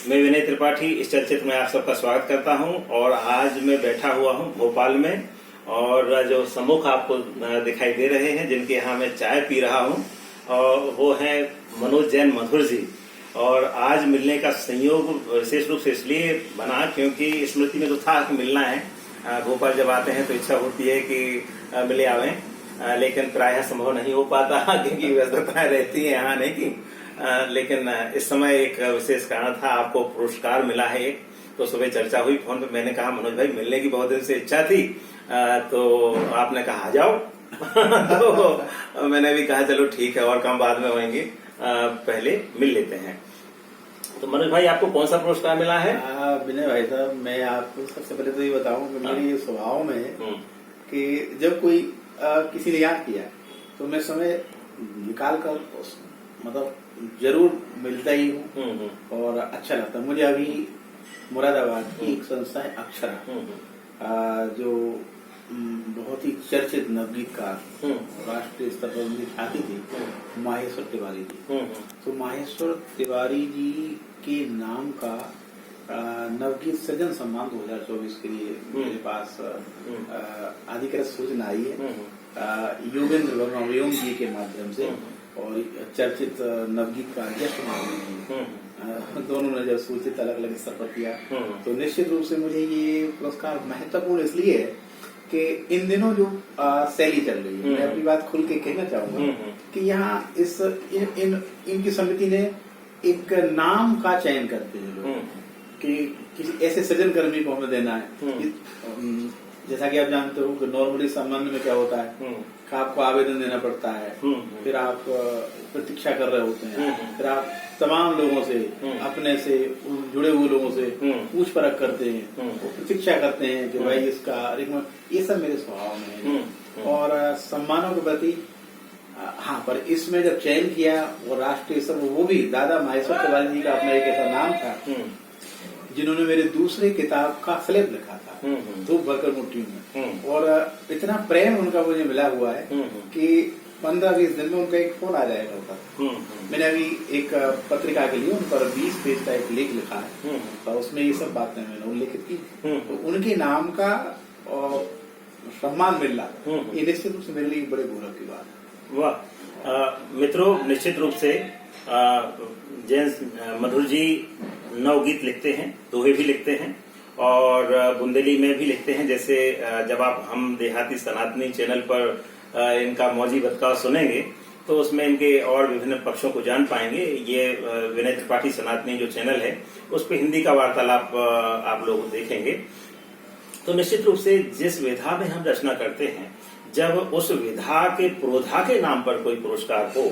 मैं विनय त्रिपाठी इस चलचित्र में आप सबका स्वागत करता हूं और आज मैं बैठा हुआ हूं भोपाल में और जो सम्मुख आपको दिखाई दे रहे हैं जिनके यहाँ मैं चाय पी रहा हूं और वो हैं मनोज जैन मधुर जी। और आज मिलने का संयोग विशेष रूप से इसलिए बना क्योंकि स्मृति में तो था कि मिलना है। भोपाल जब आते हैं तो इच्छा होती है कि मिले आवें, लेकिन प्रायः संभव नहीं हो पाता क्योंकि व्यस्तताएं रहती है यहाँ नहीं की। लेकिन इस समय एक विशेष कारण था, आपको पुरस्कार मिला है एक, तो सुबह चर्चा हुई फोन पे। मैंने कहा मनोज भाई मिलने की बहुत दिन से इच्छा थी, तो आपने कहा आ जाओ तो मैंने भी कहा चलो ठीक है और काम बाद में होंगे, पहले मिल लेते हैं। तो मनोज भाई आपको कौन सा पुरस्कार मिला है? विनय भाई साहब, मैं आपको सबसे पहले तो ये बताऊं कि मेरी स्वभाव में है कि जब कोई किसी ने याद किया तो मैं समय निकाल कर मतलब जरूर मिलता ही हूँ और अच्छा लगता है मुझे। अभी मुरादाबाद की एक संस्था है अक्षरा, जो बहुत ही चर्चित नवगीतकार राष्ट्रीय स्तर पर उनकी ख्याति थी, माहेश्वर तिवारी जी। तो माहेश्वर तिवारी जी के नाम का नवगीत सृजन सम्मान 2024 के लिए मेरे पास अधिकृत सूचना आई है योगेंद्र वर्मा जी के माध्यम से और चर्चित नवगीतकार यश कुमार दोनों ने जब सूचित अलग अलग स्तर पर किया तो निश्चित रूप से मुझे ये पुरस्कार महत्वपूर्ण इसलिए है कि इन दिनों जो शैली चल रही है, मैं अपनी बात खुल के कहना चाहूंगा कि यहाँ इनकी समिति ने एक नाम का चयन करते हैं लोग कि किसी ऐसे सृजन कर्मी को हमें देना है। जैसा कि आप जानते हो कि नॉर्मली संबंध में क्या होता है कि आपको आवेदन देना पड़ता है, फिर आप प्रतीक्षा कर रहे होते हैं, फिर आप तमाम लोगों से अपने से जुड़े हुए लोगों से पूछ परख करते हैं, प्रतीक्षा करते हैं कि भाई इसका ये सब मेरे स्वभाव में है। और सम्मानों के प्रति हाँ, पर इसमें जब चयन किया वो राष्ट्रीय स्तर, वो भी दादा माहेश्वर तिवारी जी का अपना एक ऐसा नाम था जिन्होंने मेरे दूसरे किताब का फ्लिप लिखा था धूप भरकर मुट्ठी में, और इतना प्रेम उनका मुझे मिला हुआ है कि 15-20 दिन में उनका एक फोन आ जाएगा ऊपर। मैंने अभी एक पत्रिका के लिए उन पर 20 पेज का एक लेख लिखा है और उसमें ये सब बातें मैंने उल्लेखित की। तो उनके नाम का सम्मान मिलना ये निश्चित रूप से मेरे लिए बड़े गौरव की बात है। वाह मित्रों, निश्चित रूप से जैन मधुर जी नवगीत लिखते हैं, दोहे भी लिखते हैं और बुंदेली में भी लिखते हैं। जैसे जब आप हम देहाती सनातनी चैनल पर इनका मौजी बतकाव सुनेंगे तो उसमें इनके और विभिन्न पक्षों को जान पाएंगे। ये विनय त्रिपाठी सनातनी जो चैनल है उस पर हिंदी का वार्तालाप आप लोग देखेंगे। तो निश्चित रूप से जिस विधा में हम रचना करते हैं, जब उस विधा के प्रोधा के नाम पर कोई पुरस्कार हो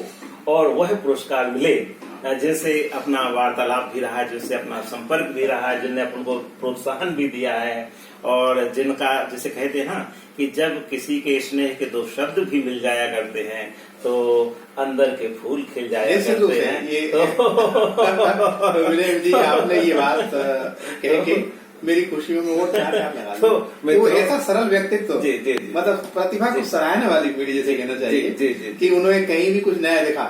और वह पुरस्कार मिले, जैसे अपना वार्तालाप भी रहा है, जिससे अपना संपर्क भी रहा है, जिनने अपन को प्रोत्साहन भी दिया है और जिनका जैसे कहते हैं ना कि जब किसी के स्नेह के दो शब्द भी मिल जाया करते हैं तो अंदर के फूल खिल जाया करते हैं। ये तो विनय जी आपने ये बात कह के मेरी खुशियों में वो चार लगा तो वो ऐसा सरल व्यक्तित्व मतलब प्रतिभा को सराहने वाली पीढ़ी जैसे कहना चाहिए कि उन्होंने कहीं भी कुछ नया देखा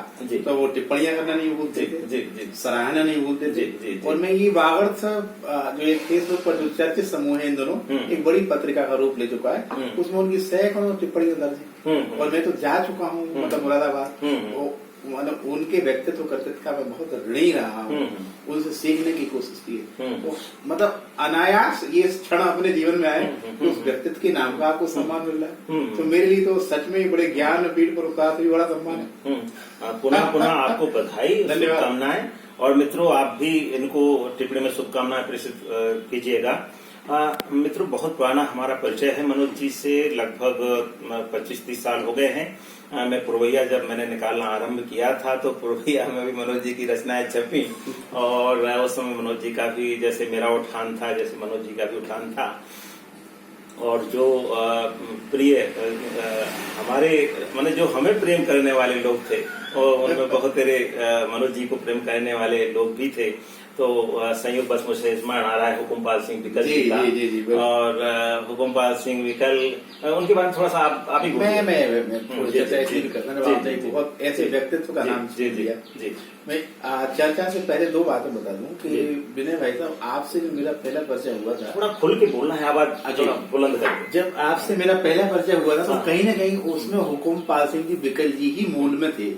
तो वो टिप्पणियां करना नहीं भूलते थे, सराहना नहीं भूलते थे। और मैं ये वागर्थ जो एक फेसबुक पर जो चर्चित समूह है इन दोनों एक बड़ी पत्रिका का रूप ले चुका है, उसमें उनकी सैकड़ों टिप्पणियां दर्ज है और मैं तो जा चुका हूँ मतलब मुरादाबाद। मतलब उनके व्यक्तित्व कर्तृत्व का मैं बहुत ऋणी रहा हूँ, उनसे सीखने की कोशिश की है। तो मतलब अनायास ये क्षण अपने जीवन में आए उस व्यक्तित्व के नाम का आपको सम्मान मिल रहा है, तो मेरे लिए तो सच में बड़े ज्ञान पीठ पर उतार से भी बड़ा सम्मान है। पुनः पुनः आपको बधाई, शुभकामनाएं। और मित्रों आप भी इनको टिप्पणी में शुभकामनाएं प्रेषित कीजिएगा। मित्रों बहुत पुराना हमारा परिचय है मनोज जी से, लगभग 25-30 साल हो गए हैं। मैं पुरवैया जब मैंने निकालना आरंभ किया था तो पुरवैया में भी मनोज जी की रचनाएं छपी और उस समय मनोज जी का भी जैसे मेरा उठान था, जैसे मनोज जी का भी उठान था। और जो प्रिय हमारे माने जो हमें प्रेम करने वाले लोग थे और उनमें बहुत तेरे मनोज जी को प्रेम करने वाले लोग भी थे। तो संयोग बस मुझे स्मरण आ रहा है हुकुमपाल सिंह विकल जी का। जी, और हुकुमपाल सिंह विकल, उनके बारे में थोड़ा सा आप ही मैं थोड़ी चर्चा इसलिए भी करता हूँ, आपने बहुत ऐसे व्यक्तित्व का नाम दिया। मैं चर्चा से पहले दो बातें बता दूं कि विनय भाई साहब, आपसे जो मेरा पहला परिचय हुआ था, थोड़ा खुल के बोलना है, आवाज थोड़ा बुलंद करके। जब आपसे मेरा पहला परिचय हुआ था तो कहीं ना कहीं उसमें हुकुमपाल सिंह जी विकल जी ही मूल में थे।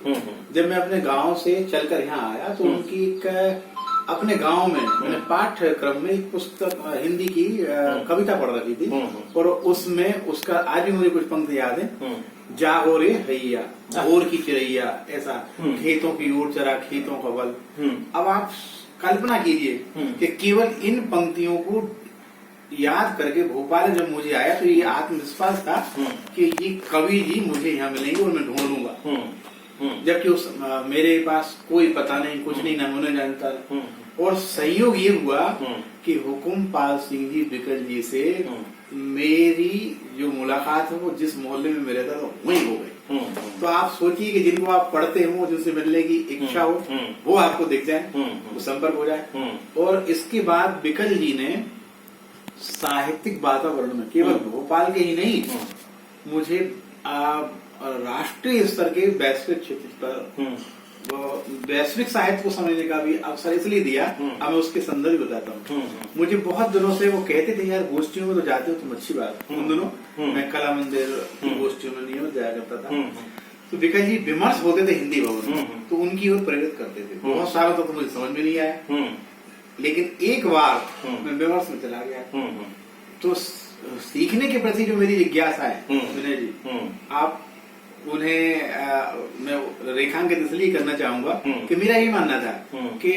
जब मैं अपने गाँव से चलकर यहाँ आया तो उनकी एक अपने गांव में मैंने पाठ्यक्रम में एक पुस्तक हिंदी की कविता पढ़ रखी थी, और उसमें उसका आज भी मुझे कुछ पंक्ति याद है। जागो रे हैया भोर की चिड़ैया, ऐसा खेतों की ओर चरा खेतों का बल। अब आप कल्पना कीजिए कि केवल इन पंक्तियों को याद करके भोपाल जब मुझे आया तो ये आत्मविश्वास था कि ये कवि जी मुझे यहाँ मिलेंगे और मैं ढूंढ लूंगा। जबकि उस मेरे पास कोई पता नहीं, कुछ नहीं, नमूने जानता। और संयोग ये हुआ कि हुकुमपाल सिंह जी विकल जी से मेरी जो मुलाकात है वो जिस मोहल्ले में मैं रहता था वहीं हो गई। तो आप सोचिए कि जिनको आप पढ़ते हो, जिनसे मिलने की इच्छा हो, वो आपको दिख जाए, वो संपर्क हो जाए। और इसके बाद विकल जी ने साहित्यिक वातावरण में केवल भोपाल के ही नहीं, मुझे राष्ट्रीय स्तर के वैश्विक क्षेत्र पर वैश्विक साहित्य को समझने का भी अवसर इसलिए दिया। अब मैं उसके संदर्भ बताता हूँ। मुझे बहुत दिनों से वो कहते थे, यार गोष्ठियों में तो जाते हो तुम, अच्छी बात। उन दिनों मैं कला मंदिर की गोष्ठियों में नियमित जाया करता था। तो विकल जी विमर्श होते थे हिंदी भवन में, तो उनकी ओर प्रेरित करते थे। बहुत सारा तो मुझे समझ में नहीं आया, लेकिन एक बार मैं विमर्श में चला गया तो सीखने के प्रति जो मेरी जिज्ञासा है विनय जी, आप उन्हें मैं रेखांकित इसलिए करना चाहूंगा कि मेरा ये मानना था कि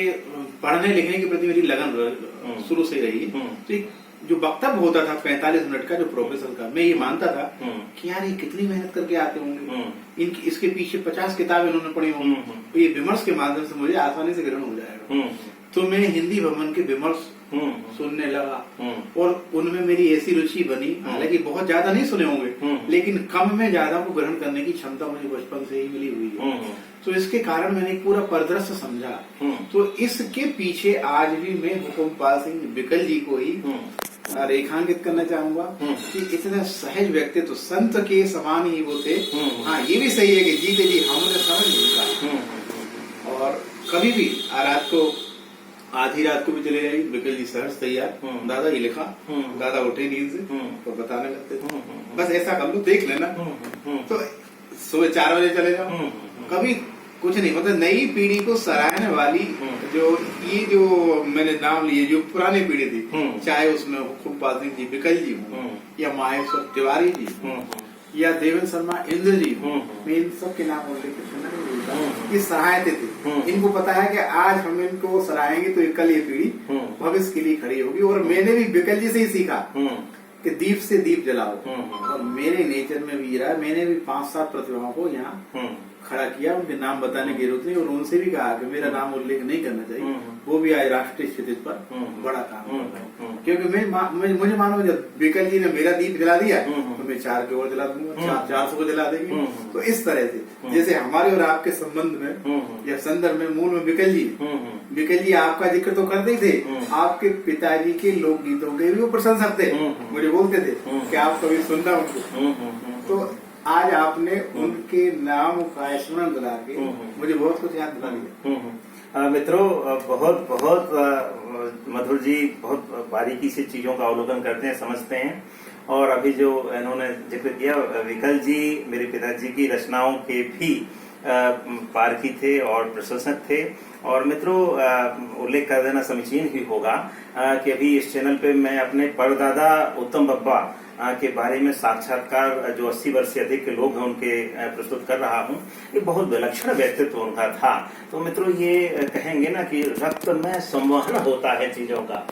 पढ़ने लिखने के प्रति मेरी लगन शुरू से रही है। तो जो वक्तव्य होता था 45 मिनट का जो प्रोफेसर का, मैं ये मानता था कि यार ये कितनी मेहनत करके आते होंगे, इनकी इसके पीछे 50 किताबें इन्होंने पढ़ी होंगी, तो ये विमर्श के माध्यम से मुझे आसानी से ग्रहण हो जाएगा। तो मैं हिंदी भवन के विमर्श सुनने लगा और उनमें मेरी ऐसी रुचि बनी। हालांकि बहुत ज्यादा नहीं सुने होंगे, लेकिन कम में ज्यादा को ग्रहण करने की क्षमता मुझे बचपन से ही मिली हुई है। तो इसके कारण मैंने पूरा परिदृश्य समझा। तो इसके पीछे आज भी मैं हुकुमपाल सिंह विकल जी को ही रेखांकित करना चाहूंगा कि इतना सहज व्यक्तित्व, तो संत के समान ही वो थे। हाँ, ये भी सही है कि जीते जी हमने समझ नहीं पाया। और कभी भी रात को आधी रात को भी चले जाइए, विकल जी सहज तैयार, दादा ये लिखा, दादा उठे नींद से तो बताने लगते थे, बस ऐसा कर लो, देख लेना। तो सुबह 4 बजे चले जाओ, कभी कुछ नहीं। मतलब नई पीढ़ी को सराहने वाली जो मैंने नाम लिए, जो पुरानी पीढ़ी थी, चाहे उसमें हुकुमपाल सिंह जी विकल जी हो, या माहेश्वर तिवारी जी, या देवेंद्र शर्मा इंद्र जी, मैं इन सब के नाम उल्लेख ये सराहते थे। इनको पता है कि आज हम इनको सराहेंगे तो कल ये पीढ़ी भविष्य के लिए खड़ी होगी। और मैंने भी विकल जी से ही सीखा कि दीप से दीप जलाओ, और मेरे नेचर में भी रहा। मैंने भी 5-7 प्रतिभाओं को यहाँ खड़ा किया, उनके नाम बताने की जरूरत नहीं, और उनसे भी कहा कि मेरा नाम उल्लेख नहीं करना चाहिए। वो भी आज राष्ट्रीय स्थिति पर बड़ा काम कर रहा है। क्योंकि मुझे मानो जब विकल जी ने मेरा दीप जला दिया तो मैं 4 के और जला दूंगा, 400 को जला देंगे। तो इस तरह से जैसे हमारे और आपके संबंध में या संदर्भ में मूल में विकल जी आपका जिक्र तो करते ही थे, आपके पिताजी के लोकगीतों के भी वो प्रशंसक थे। मुझे बोलते थे कि आप कभी सुनना उनको। तो आज आपने उनके नाम का स्मरण दिला के मुझे बहुत कुछ याद दिला दिया। मित्रों, बहुत बहुत मधुर जी बहुत बारीकी से चीजों का अवलोकन करते हैं, समझते हैं। और अभी जो इन्होंने जिक्र किया, विकल जी मेरे पिताजी की रचनाओं के भी पारखी थे और प्रशंसक थे। और मित्रों, उल्लेख कर देना समीचीन ही होगा कि अभी इस चैनल पे मैं अपने परदादा उत्तम बब्बा के बारे में साक्षात्कार जो 80 वर्ष से अधिक के लोग हैं उनके प्रस्तुत कर रहा हूं। ये बहुत विलक्षण व्यक्तित्व उनका था। तो मित्रों, ये कहेंगे ना कि रक्त में संवहन होता है चीजों का,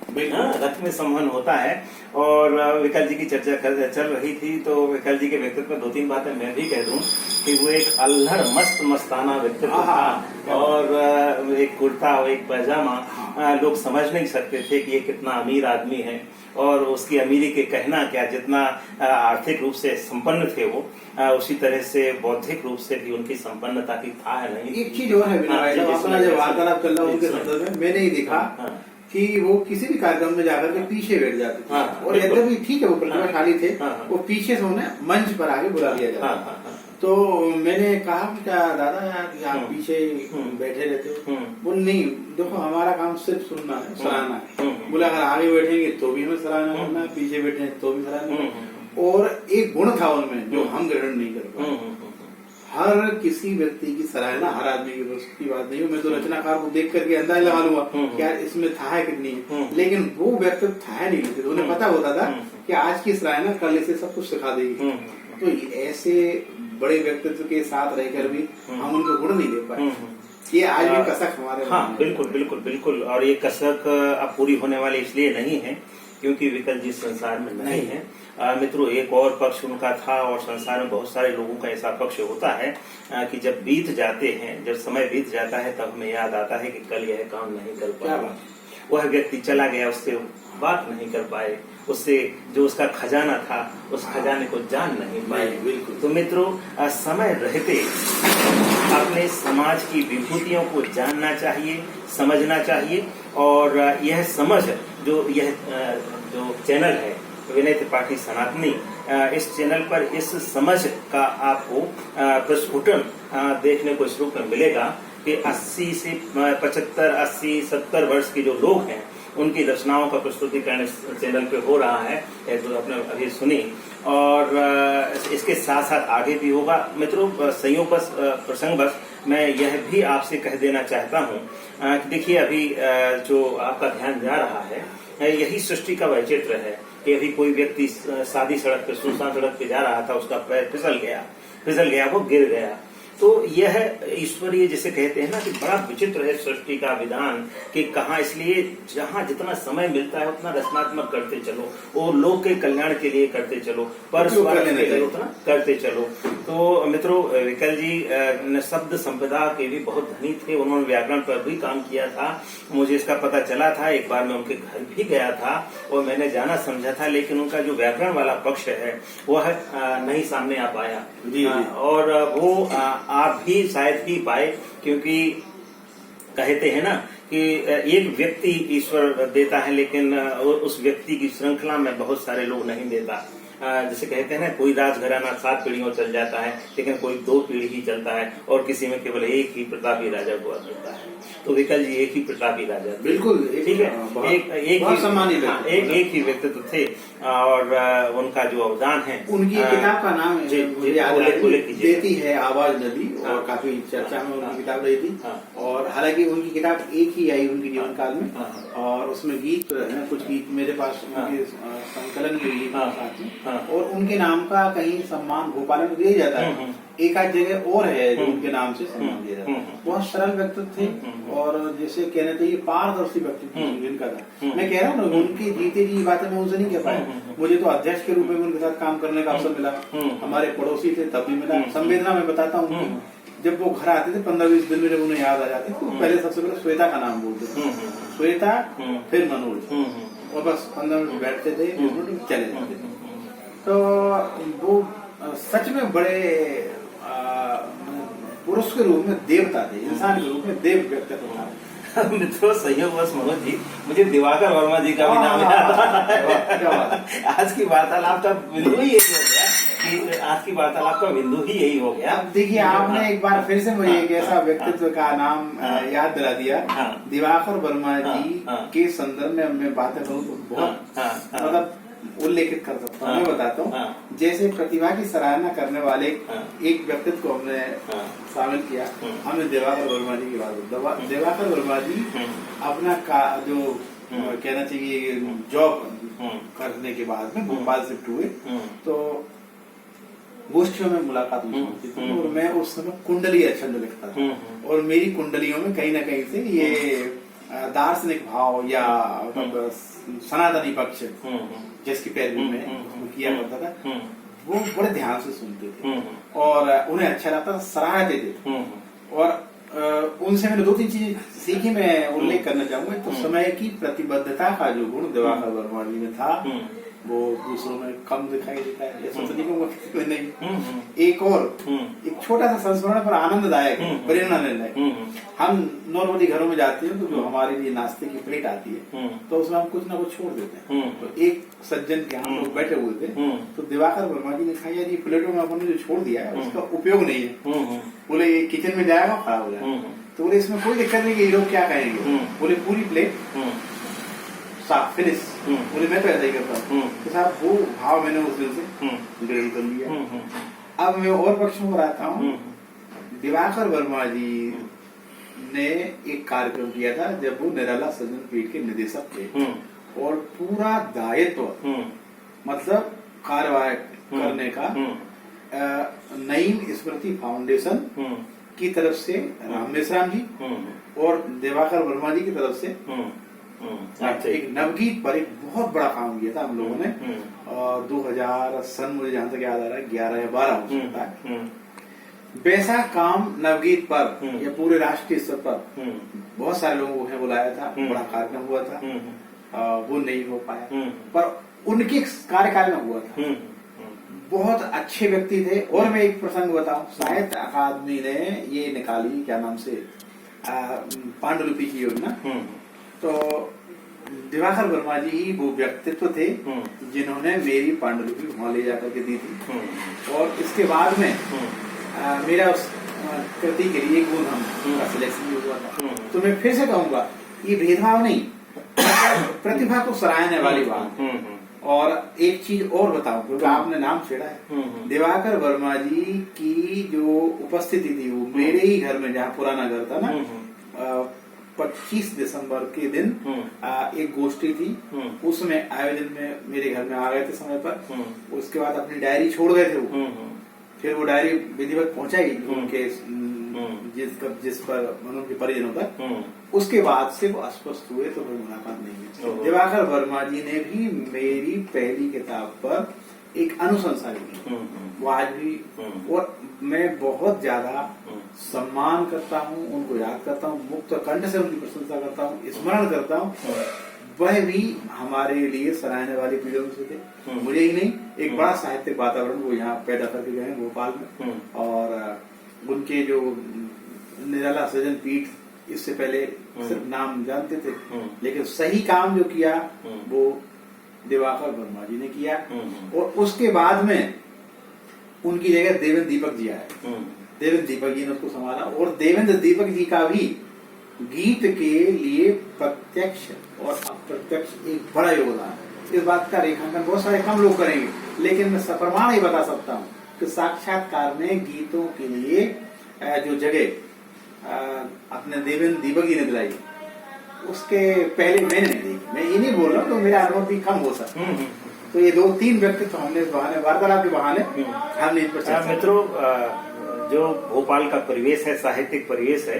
रक्त में संवहन होता है। और विकल जी की चर्चा चल रही थी, तो विकल जी के व्यक्तित्व में 2-3 बातें मैं भी कह दूं कि वो एक अल्हड़ मस्त मस्ताना व्यक्तित्व था। और एक कुर्ता और एक पैजामा लोग समझ नहीं सकते थे कि ये कितना अमीर आदमी है, और उसकी अमीरी के कहना क्या, जितना आर्थिक रूप से संपन्न थे वो, उसी तरह से बौद्धिक रूप से भी उनकी संपन्नता की था नहीं। एक चीज और है विनय भाई, अपना जब वार्तालाप चल रहा उनके संदर्भ में मैंने ही देखा कि वो किसी भी कार्यक्रम में जाकर के पीछे बैठ जाते थे, और यद्यपि ठीक है वो प्रतिभाशाली थे, वो पीछे से उन्हें मंच पर आगे बुला लिया जाता। तो मैंने कहा क्या दादा यार आप पीछे बैठे रहते हो? बोल नहीं, देखो हमारा काम सिर्फ सुनना है, सराहना है। बोला अगर आगे बैठेंगे तो भी हमें सराहना करना है, पीछे बैठे तो भी सराहना करना। और एक गुण था उनमें जो हम ग्रहण नहीं कर पाए। हर किसी व्यक्ति की सराहना हर आदमी की बात नहीं हो। मैं तो रचनाकार को देख करके अंदाजा लगा लूंगा क्या इसमें था है कितनी है, लेकिन वो व्यक्तित्व था नहीं लेते। उन्हें पता होता था कि आज की सराहना कल इसे सब कुछ सिखा देगी। तो ऐसे बड़े व्यक्तित्व के साथ रहकर भी हम उनको गुण नहीं दे पाए। ये आज भी कसक हमारे। हाँ बिल्कुल बिल्कुल बिल्कुल। और ये कसक अब पूरी होने वाली इसलिए नहीं है क्योंकि विकल जी संसार में नहीं है। मित्रों, एक और पक्ष उनका था, और संसार में बहुत सारे लोगों का ऐसा पक्ष होता है कि जब बीत जाते हैं, जब समय बीत जाता है, तब हमें याद आता है कि कल यह काम नहीं कर पाया, वह व्यक्ति चला गया, उससे बात नहीं कर पाए, उससे जो उसका खजाना था उस खजाने को जान नहीं पाए। तो मित्रों, समय रहते अपने समाज की विभूतियों को जानना चाहिए, समझना चाहिए, और यह समझ जो चैनल है विनय त्रिपाठी सनातनी, इस चैनल पर इस समझ का आपको प्रस्फुटन देखने को इस रूप में मिलेगा कि 80 से 75, 80, 70 वर्ष के जो लोग हैं उनकी रचनाओं का प्रस्तुतिकरण इस चैनल पे हो रहा है, तो आपने अभी सुनी, और इसके साथ साथ आगे भी होगा। मित्रों, संयोगवश प्रसंगवश मैं यह भी आपसे कह देना चाहता हूँ कि देखिए अभी जो आपका ध्यान जा रहा है यही सृष्टि का वैचित्र है कि अभी कोई व्यक्ति सादी सड़क पे, सुनसान सड़क पे जा रहा था, उसका पैर फिसल गया, वो गिर गया। तो यह ईश्वरीय जिसे कहते हैं ना कि बड़ा विचित्र है सृष्टि का विधान कि कहाँ, इसलिए जहाँ जितना समय मिलता है उतना रचनात्मक करते चलो, और लोग के कल्याण के लिए करते चलो, पर स्वार्थ के लिए उतना करते चलो। तो मित्रों, विकल जी शब्द संपदा के भी बहुत धनी थे, उन्होंने व्याकरण पर भी काम किया था। मुझे इसका पता चला था, एक बार मैं उनके घर भी गया था और मैंने जाना समझा था, लेकिन उनका जो व्याकरण वाला पक्ष है वह नहीं सामने आ पाया। और वो आप भी शायद ही पाए, क्योंकि कहते हैं ना कि एक व्यक्ति ईश्वर देता है, लेकिन उस व्यक्ति की श्रृंखला में बहुत सारे लोग नहीं देता। जैसे कहते हैं ना, कोई राजघराना 7 पीढ़ियों चल जाता है, लेकिन कोई 2 पीढ़ी ही चलता है, और किसी में केवल एक ही प्रतापी राजा हुआ करता है। तो विकल जी एक ही प्रतापी राजा, बिल्कुल ठीक है, एक ही व्यक्तित्व थे, और उनका जो अवदान है, उनकी किताब का नाम देती है आवाज नदी, और काफी चर्चा में उनकी किताब रही थी। और हालांकि उनकी किताब एक ही आई उनके जीवन काल में, और उसमें गीत कुछ गीत मेरे पास उनके संकलन के गीत साथ में, और उनके नाम का कहीं सम्मान भोपाल में दिया जाता है, एक आध जगह और है जो उनके नाम से सम्मान दिया जाता है। बहुत सरल व्यक्तित्व थे, और जैसे कहना चाहिए पारदर्शी व्यक्तित्व जिनका था। मैं कह रहा हूँ ना, उनकी जीते जी बातें मैं उनसे नहीं कह पाया। मुझे तो अध्यक्ष के रूप में उनके साथ काम करने का अवसर मिला, हमारे पड़ोसी थे तब भी मिला। संवेदना में बताता हूँ, जब वो घर आते थे 15-20 दिन में, जब उन्हें याद आ जाते तो पहले सबसे पहले श्वेता का नाम बोलते थे, श्वेता, फिर मनोज, और बस 15 मिनट बैठते थे, चले जाते थे। तो वो सच में बड़े पुरुष के रूप में देवता थे, इंसान के रूप में देव व्यक्तित्व था। मित्रों, संयोगवश मनोज जी, मुझे दिवाकर वर्मा जी का भी नाम याद है। आज की वार्तालाप का बिंदु ही यही हो गया कि आज की वार्तालाप का बिंदु ही यही हो गया। अब देखिए, आपने एक बार फिर से मुझे एक ऐसा व्यक्तित्व का नाम याद दिला दिया। दिवाकर वर्मा जी के संदर्भ में मैं बातें करूँ तो बहुत मतलब उल्लेखित कर सकता हूँ। मैं बताता हूँ, जैसे प्रतिभा की सराहना करने वाले एक व्यक्तित्व को हमने शामिल किया, हमने दिवाकर वर्मा जी की बात। दिवाकर वर्मा जी अपना जो कहना चाहिए जॉब करने के बाद में भोपाल शिफ्ट हुए, तो गोष्ठियों में मुलाकात हुई थी, और मैं उस समय कुंडली छंद लिखता था, और मेरी कुंडलियों में कहीं ना कहीं से ये दार्शनिक भाव या सनातनी पक्ष जिसकी पैरवी में किया करता था, वो बड़े ध्यान से सुनते थे, और उन्हें अच्छा लगता था, सराहते थे। और उनसे मैंने 2-3 चीजें सीखी, मैं उल्लेख करना चाहूंगा। तो समय की प्रतिबद्धता का जो गुण दिवाकर वर्मा जी में था वो दूसरों में कम दिखाई देता है, ऐसा तो नहीं कहूंगा किसी में नहीं। एक और एक छोटा सा संस्मरण पर आनंददायक है, प्रेरणा लेने। हम नॉर्मली घरों में जाते हैं तो जो हमारे लिए नाश्ते की प्लेट आती है तो उसमें हम कुछ ना कुछ छोड़ देते हैं। तो एक सज्जन के यहाँ लोग बैठे हुए थे तो दिवाकर वर्मा जी ने कहा, यार ये प्लेटों में आपने जो छोड़ दिया है उसका उपयोग नहीं है। बोले ये किचन में जाएगा खराब हो जाएगा। तो बोले इसमें कोई दिक्कत नहीं, ये लोग क्या कहेंगे। बोले पूरी प्लेट साफ फिनिश। बोले मैं तो ऐसा ही करता हूँ। तो साहब वो भाव मैंने उस दिन से ग्रहण कर लिया। अब मैं और पक्षों पर आता हूँ। दिवाकर वर्मा जी ने एक कार्यक्रम किया था जब वो निराला सृजन पीठ के निदेशक थे और पूरा दायित्व मतलब कार्यवाही करने का नईम स्मृति फाउंडेशन की तरफ से राम मेश्राम जी और दिवाकर वर्मा जी की तरफ से एक नवगीत पर एक बहुत बड़ा काम किया था हम लोगों ने। 2000 सन मुझे जहां तक याद आ रहा है 11 या 12 हो सकता है। वैसा काम नवगीत पर या पूरे राष्ट्रीय स्तर पर बहुत सारे लोगों को बुलाया था, बड़ा कार्यक्रम हुआ था। वो नहीं हो पाया पर उनके कार्यकाल में हुआ था। बहुत अच्छे व्यक्ति थे। और मैं एक प्रसंग बताऊं, साहित्य अकादमी ने ये निकाली क्या नाम से पांडुलिपि की योजना। तो दिवाकर वर्मा जी ही वो व्यक्तित्व थे जिन्होंने मेरी पांडुलिपि वहां ले जाकर के दी थी। और इसके बाद में मेरा उस कृति के लिए गुण हम सिलेक्शन भी हुआ था। तो मैं फिर से कहूंगा ये भेदभाव नहीं, प्रतिभा को सराहने वाली बात। और एक चीज और बताऊं क्योंकि आपने नाम छेड़ा है, दिवाकर वर्मा जी की जो उपस्थिति थी वो मेरे ही घर में, जहाँ पुराना घर था ना, 25 दिसंबर के दिन एक गोष्ठी थी। उसमें आयोजन में मेरे घर में आ गए थे समय पर। उसके बाद अपनी डायरी छोड़ गए थे वो। फिर वो डायरी विधिवत पहुंचाई उनके जिस पर उनके परिजनों तक। उसके बाद से वो अस्वस्थ हुए तो फिर मुलाकात नहीं हुई। दिवाकर वर्मा जी ने भी मेरी पहली किताब पर एक अनुशंसा की, वो आज भी। और मैं बहुत ज्यादा सम्मान करता हूँ, उनको याद करता हूँ, मुक्त कंठ से उनकी प्रशंसा करता हूँ, स्मरण करता हूँ। वह भी हमारे लिए सराहने वाली पीढ़ियों से थे। मुझे ही नहीं, एक बड़ा साहित्यिक वातावरण वो यहाँ पैदा करके गए हैं भोपाल में। और उनके जो निराला सृजन पीठ, इससे पहले सिर्फ नाम जानते थे लेकिन सही काम जो किया वो दिवाकर वर्मा जी ने किया। और उसके बाद में उनकी जगह देवेंद्र दीपक जी आए। देवेंद्र दीपक जी ने उसको संभाला। और देवेंद्र दीपक जी का भी गीत के लिए प्रत्यक्ष और अप्रत्यक्ष एक बड़ा योगदान है। इस बात का रेखांकन बहुत सारे कम लोग करेंगे लेकिन मैं सप्रमाण ही बता सकता हूँ कि साक्षात्कार में गीतों के लिए जो जगह अपने देवेंद्र दीपक जी ने दिलाई उसके पहले मैंने नहीं देखी। मैं ये नहीं बोल रहा हूँ तो मेरा अनुभव भी कम हो सकता है। तो ये 2-3 व्यक्तित्व हमने इस बहाने वार्तालाप के बहाने हमने इन पर मित्रों, जो भोपाल का परिवेश है, साहित्यिक परिवेश है,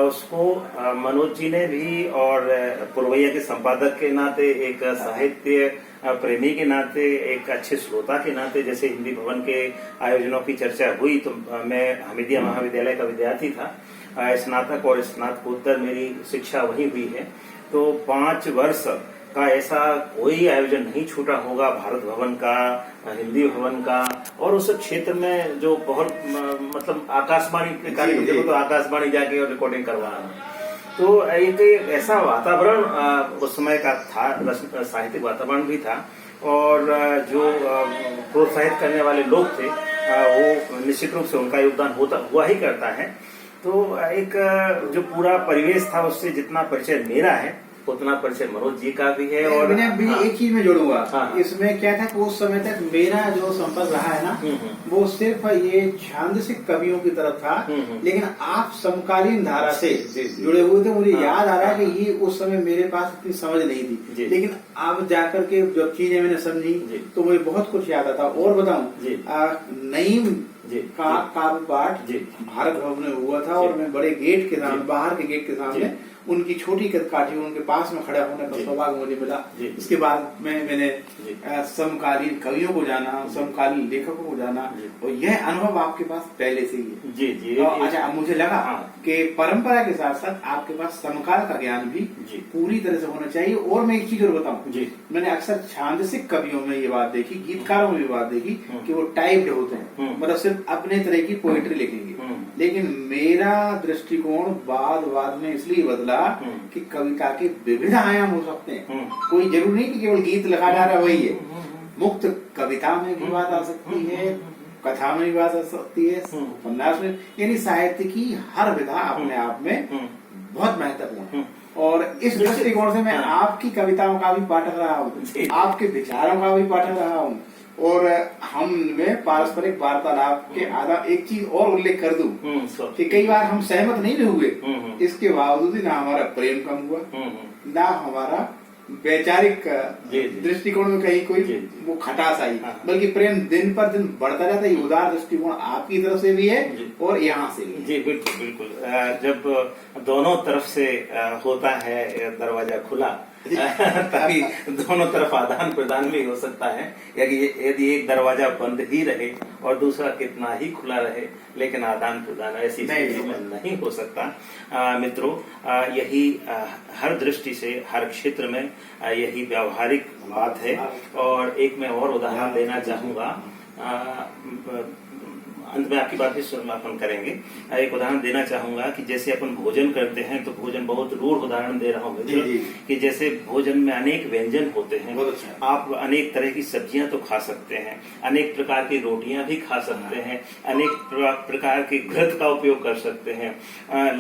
उसको मनोज जी ने भी और पुरवैया के संपादक के नाते, एक साहित्य प्रेमी के नाते, एक अच्छे श्रोता के नाते, जैसे हिंदी भवन के आयोजनों की चर्चा हुई तो मैं हमीदिया महाविद्यालय का विद्यार्थी था। स्नातक और स्नातकोत्तर मेरी शिक्षा वही हुई है। तो 5 वर्ष का ऐसा कोई आयोजन नहीं छूटा होगा भारत भवन का, हिंदी भवन का। और उस क्षेत्र में जो बहुत मतलब आकाशवाणी के कार्यक्रम, देखो तो आकाशवाणी जाके और रिकॉर्डिंग करवाना, तो एक ऐसा वातावरण उस समय का था, साहित्यिक वातावरण भी था। और जो प्रोत्साहित करने वाले लोग थे वो निश्चित रूप से उनका योगदान हुआ ही करता है। तो एक जो पूरा परिवेश था उससे जितना परिचय मेरा है उतना परिचय मनोज जी का भी है। और एक चीज में जोड़ूंगा, इसमें क्या था कि उस समय तक मेरा जो संपर्क रहा है ना वो सिर्फ ये छांदसिक कवियों की तरफ था। लेकिन आप समकालीन धारा से जुड़े हुए थे। मुझे याद आ रहा है कि ये उस समय मेरे पास इतनी समझ नहीं थी लेकिन अब जाकर के जब चीजें मैंने समझी तो मुझे बहुत कुछ याद आता। और बताऊं, नईम का काव्य पाठ भारत भवन में हुआ था और मैं बड़े गेट के सामने, बाहर के गेट के सामने उनकी छोटी काठी उनके पास में खड़ा होने का सौभाग्य मुझे मिला। इसके बाद में मैंने समकालीन कवियों को जाना, समकालीन लेखकों को जाना, और यह अनुभव आपके पास पहले से ही है। जी जी। अच्छा, अब मुझे लगा कि परंपरा के साथ साथ आपके पास समकाल का ज्ञान भी पूरी तरह से होना चाहिए। और मैं एक चीज और बताऊं, मैंने अक्सर छांदसिक कवियों में ये बात देखी, गीतकारों में ये बात देखी कि वो टाइप्ड होते हैं, मतलब सिर्फ अपने तरह की पोएट्री लिखेंगे। लेकिन मेरा दृष्टिकोण बाद में इसलिए बदला कि कविता के विविध आयाम हो सकते हैं। कोई जरूरी नहीं कि केवल गीत लिखा जा रहा है वही है। मुक्त कविता में भी बात आ सकती है, कथा में भी बात आ सकती है, उपन्यास में, यानी साहित्य की हर विधा अपने आप में बहुत महत्वपूर्ण है। और इस दृष्टिकोण से मैं आपकी कविताओं का भी पाठक रहा हूँ, आपके विचारों का भी पाठक रहा हूँ, और हम में पारस्परिक वार्तालाप के आधार एक चीज और उल्लेख कर दूं कि कई बार हम सहमत नहीं भी हुए, इसके बावजूद ही ना हमारा प्रेम कम हुआ, ना हमारा वैचारिक दृष्टिकोण में कहीं कोई वो खटास आई, बल्कि प्रेम दिन पर दिन बढ़ता जाता है। उदार दृष्टिकोण आपकी तरफ से भी है और यहाँ से भी। जी बिल्कुल बिल्कुल। जब दोनों तरफ से होता है दरवाजा खुला तभी दोनों तरफ आदान प्रदान भी हो सकता है। यदि एक दरवाजा बंद ही रहे और दूसरा कितना ही खुला रहे, लेकिन आदान प्रदान ऐसी स्थिति में नहीं हो सकता। मित्रों, यही हर दृष्टि से हर क्षेत्र में यही व्यावहारिक बात है। और एक मैं और उदाहरण देना चाहूंगा, अंत में आपकी बात भी समापन करेंगे। एक उदाहरण देना चाहूंगा कि जैसे अपन भोजन करते हैं, तो भोजन बहुत रूढ़ उदाहरण दे रहा हूँ कि जैसे भोजन में अनेक व्यंजन होते हैं। आप अनेक तरह की सब्जियां तो खा सकते हैं, अनेक प्रकार की रोटियां भी खा सकते हैं, अनेक प्रकार के घृत का उपयोग कर सकते हैं,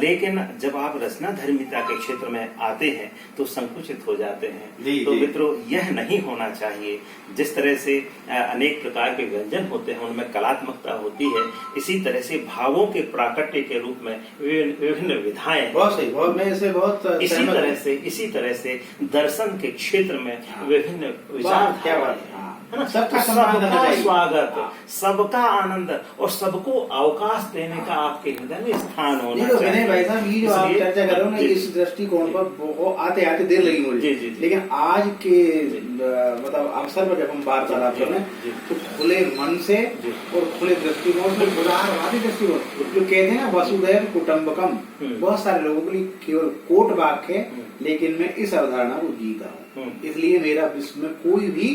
लेकिन जब आप रचना धर्मिता के क्षेत्र में आते हैं तो संकुचित हो जाते हैं। तो मित्रों, यह नहीं होना चाहिए। जिस तरह से अनेक प्रकार के व्यंजन होते हैं, उनमें कलात्मकता होती है, इसी तरह से भावों के प्राकट्य के रूप में विभिन्न विधाएं, बहुत सही, मैं इसे बहुत इसी तरह से दर्शन के क्षेत्र में विभिन्न विचार, क्या बात है, सबका स्वागत, सबका आनंद और सबको अवकाश देने का आपके हृदय में स्थान होना चाहिए। विनय भाई साहब, ये जो आप चर्चा कर रहे हो ना, इस दृष्टिकोण पर आते आते देर लगी मुझे, लेकिन आज के मतलब अवसर पर जब हम वार्तालाप कर रहे हैं तो खुले मन से और खुले दृष्टिकोण से, उदारवादी दृष्टिकोण, जो कहते हैं ना वसुधैव कुटुंबकम, बहुत सारे लोगों के लिए केवल कोट वाक्य है, लेकिन मैं इस अवधारणा को जीता हूँ। इसलिए मेरा विश्व में कोई भी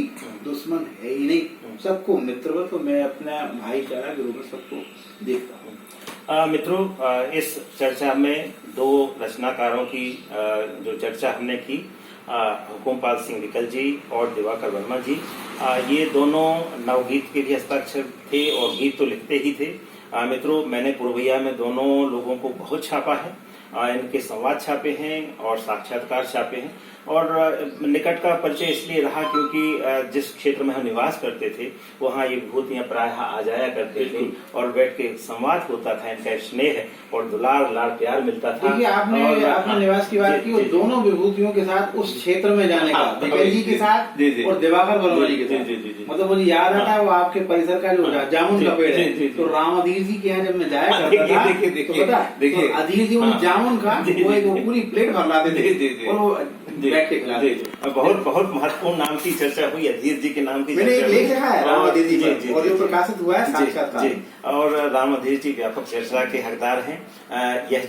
दुश्मन है ही नहीं, सबको मित्र, तो मैं अपना भाईचारा के रूप में सबको देखता हूँ। मित्रों, इस चर्चा में दो रचनाकारों की जो चर्चा हमने की, हुकुमपाल सिंह विकल जी और दिवाकर वर्मा जी, ये दोनों नवगीत के भी हस्ताक्षर थे और गीत तो लिखते ही थे। मित्रों, मैंने पूर्वैया में दोनों लोगों को बहुत छापा है, इनके संवाद छापे हैं और साक्षात्कार छापे हैं। और निकट का परिचय इसलिए रहा क्योंकि जिस क्षेत्र में हम निवास करते थे वहाँ ये विभूतियां प्रायः आ जाया करते थे और बैठ के संवाद होता था, इनका स्नेह और दुलार लाड़ प्यार मिलता था। देखिए, आपने निवास की बात की, दोनों विभूतियों के साथ उस क्षेत्र में जाने का, विकल जी के साथ और दिवाकर वर्मा जी के साथ, मतलब मुझे याद आता है वो आपके परिसर का जो जामुन का पेड़ है, तो रामाधीर जी के यहाँ जब मैं जाया करता था तो पता, अधीर जी उन जामुन का वो पूरी प्लेट भर लाते थे और वो बैठ के खिलाते थे। बहुत महत्वपूर्ण नाम की चर्चा हुई, अधीर जी के नाम की मैंने लेख लिखा है रामाधीर जी पर, और जो प्रकाशित हुआ है साक्षात्कार, और रामाधीर जी व्यापक चर्चा के हकदार हैं। यह